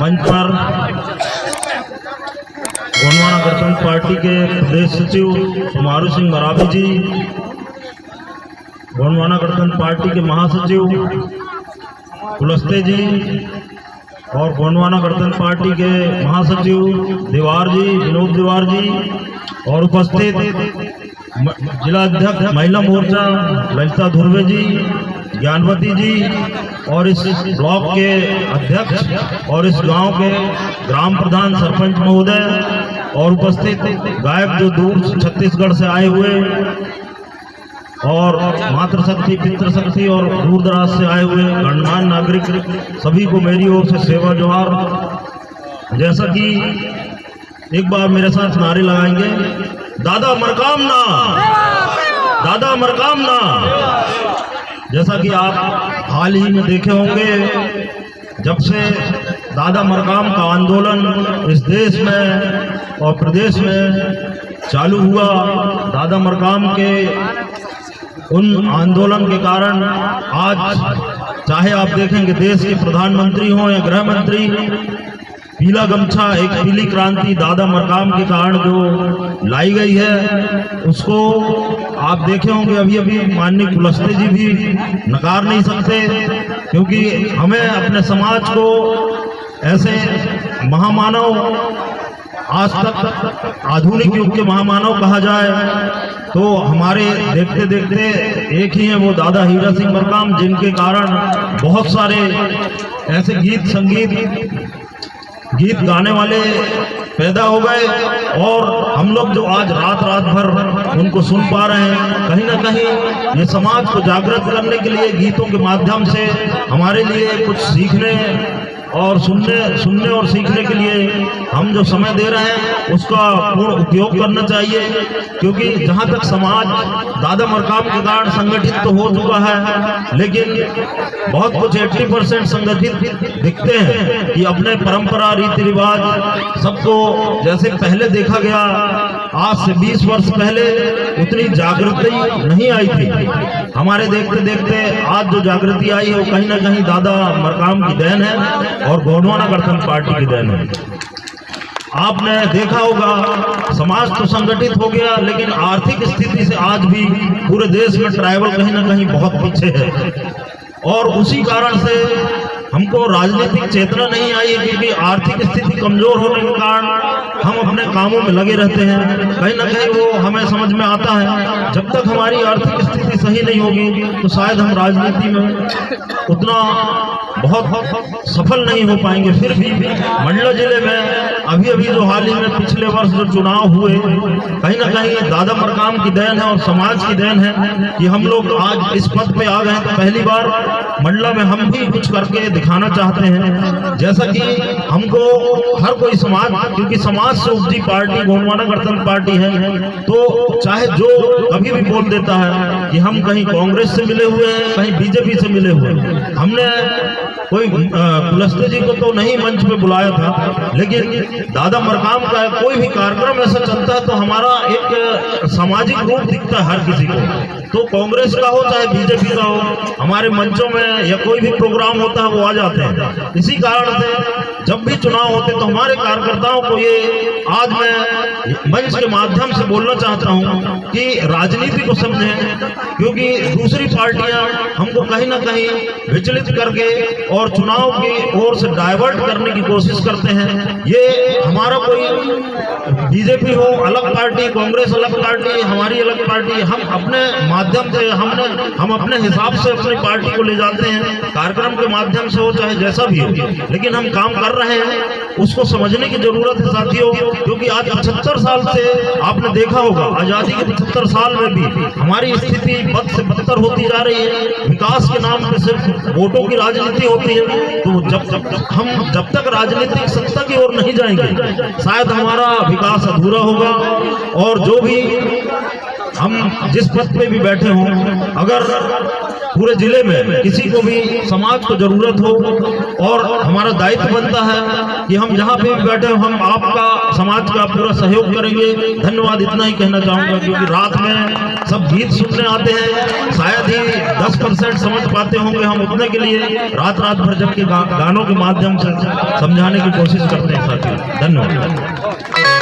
मंच पर गोंडवाना गणतंत्र पार्टी के प्रदेश सचिव सुमारू सिंह मरावी जी, गोंडवाना गणतंत्र पार्टी के महासचिव कुलस्ते जी और गोंडवाना गणतंत्र पार्टी के महासचिव दीवार जी, विनोद दीवार जी और उपस्थित जिला अध्यक्ष महिला मोर्चा ललिता धुर्वे जी, ज्ञानवती जी और इस ब्लॉक के अध्यक्ष और इस गांव के ग्राम प्रधान सरपंच महोदय और उपस्थित गायक जो दूर छत्तीसगढ़ से आए हुए और मातृशक्ति, पितृशक्ति और दूर दराज से आए हुए गणमान्य नागरिक, सभी को मेरी ओर से सेवा जोहार। जैसा कि एक बार मेरे साथ नारे लगाएंगे, दादा मरकामना, दादा मरकामना। जैसा कि आप हाल ही में देखे होंगे, जब से दादा मरकाम का आंदोलन इस देश में और प्रदेश में चालू हुआ, दादा मरकाम के उन आंदोलन के कारण आज चाहे आप देखेंगे देश के प्रधानमंत्री हों या गृह मंत्री, पीला गमछा, एक पीली क्रांति दादा मरकाम के कारण जो लाई गई है, उसको आप देखे होंगे अभी अभी माननीय कुलस्ते जी भी नकार नहीं सकते, क्योंकि हमें अपने समाज को ऐसे महामानव, आज तक आधुनिक युग के महामानव कहा जाए तो हमारे देखते देखते एक ही है, वो दादा हीरा सिंह मरकाम, जिनके कारण बहुत सारे ऐसे गीत गाने वाले पैदा हो गए और हम लोग जो आज रात भर उनको सुन पा रहे हैं, कहीं ना कहीं ये समाज को जागृत करने के लिए गीतों के माध्यम से हमारे लिए कुछ सीखने और सुनने और सीखने के लिए हम जो समय दे रहे हैं उसका पूर्ण उपयोग करना चाहिए, क्योंकि जहां तक समाज दादा मरकाम के कारण संगठित तो हो चुका है, लेकिन बहुत कुछ 80% संगठित दिखते हैं कि अपने परंपरा, रीति रिवाज सबको जैसे पहले देखा गया, आज से 20 वर्ष पहले उतनी जागृति नहीं आई थी। हमारे देखते देखते आज जो जागृति आई है वो कहीं ना कहीं दादा मरकाम की देन है और गोंडवाना गणतंत्र पार्टी की देन है। आपने देखा होगा समाज तो संगठित हो गया, लेकिन आर्थिक स्थिति से आज भी पूरे देश में ट्राइबल कहीं ना कहीं बहुत पीछे है और उसी कारण से हमको राजनीतिक चेतना नहीं आई है, क्योंकि आर्थिक स्थिति कमजोर होने के कारण हम अपने कामों में लगे रहते हैं। कहीं ना कहीं वो हमें समझ में आता है, जब तक हमारी आर्थिक स्थिति सही नहीं होगी तो शायद हम राजनीति में उतना बहुत सफल नहीं हो पाएंगे। फिर भी मंडला जिले में अभी जो हाल ही में पिछले वर्ष जो चुनाव हुए, कहीं ना कहीं दादा मरकाम की देन है और समाज की देन है कि हम लोग आज इस पद पे आ गए। तो पहली बार मंडला में हम भी कुछ करके दिखाना चाहते हैं, जैसा कि हमको हर कोई समाज, क्योंकि समाज से उपजी पार्टी गोंडवाना गणतंत्र पार्टी है, तो चाहे जो कभी भी बोल देता है कि हम कहीं कांग्रेस से मिले हुए हैं, कहीं बीजेपी से मिले हुए हैं। हमने कोई कुलस्ते जी को तो नहीं मंच पे बुलाया था, लेकिन दादा मरकाम का कोई भी कार्यक्रम ऐसा चलता है तो हमारा एक सामाजिक रूप दिखता है हर किसी को, तो कांग्रेस का हो चाहे बीजेपी का हो, हमारे मंचों में या कोई भी प्रोग्राम होता है वो आ जाते हैं। इसी कारण से जब भी चुनाव होते तो हमारे कार्यकर्ताओं को ये आज मैं मंच के माध्यम से बोलना चाहता हूं कि राजनीति को समझें, क्योंकि दूसरी पार्टियां हमको कहीं ना कहीं विचलित करके और चुनाव की ओर से डाइवर्ट करने की कोशिश करते हैं। ये हमारा कोई बीजेपी हो अलग पार्टी, कांग्रेस अलग पार्टी, हमारी अलग पार्टी, हम अपने माध्यम से हम अपने हिसाब से अपनी पार्टी को ले जाते हैं, कार्यक्रम के माध्यम से हो चाहे जैसा भी हो, लेकिन हम काम कर रहे हैं उसको समझने की जरूरत है साथियों। क्योंकि आज 75 साल से आपने देखा होगा, आजादी के 75 साल में भी हमारी स्थिति बद से बदतर होती जा रही है। विकास के नाम पे सिर्फ वोटों की राजनीति होती है, तो जब तक राजनीतिक सत्ता की ओर नहीं जाएंगे शायद हमारा विकास अधूरा होगा। और जो भी हम जिस पद पे भी बैठे हों, अगर पूरे जिले में किसी को भी समाज को जरूरत हो, और हमारा दायित्व बनता है कि हम जहाँ पे भी बैठे हम आपका समाज का पूरा सहयोग करेंगे। धन्यवाद, इतना ही कहना चाहूंगा, क्योंकि रात में सब गीत सुनने आते हैं, शायद ही 10% समझ पाते होंगे, हम उतने के लिए रात भर जब के गानों के माध्यम से समझाने की कोशिश करते हैं साथियों। धन्यवाद।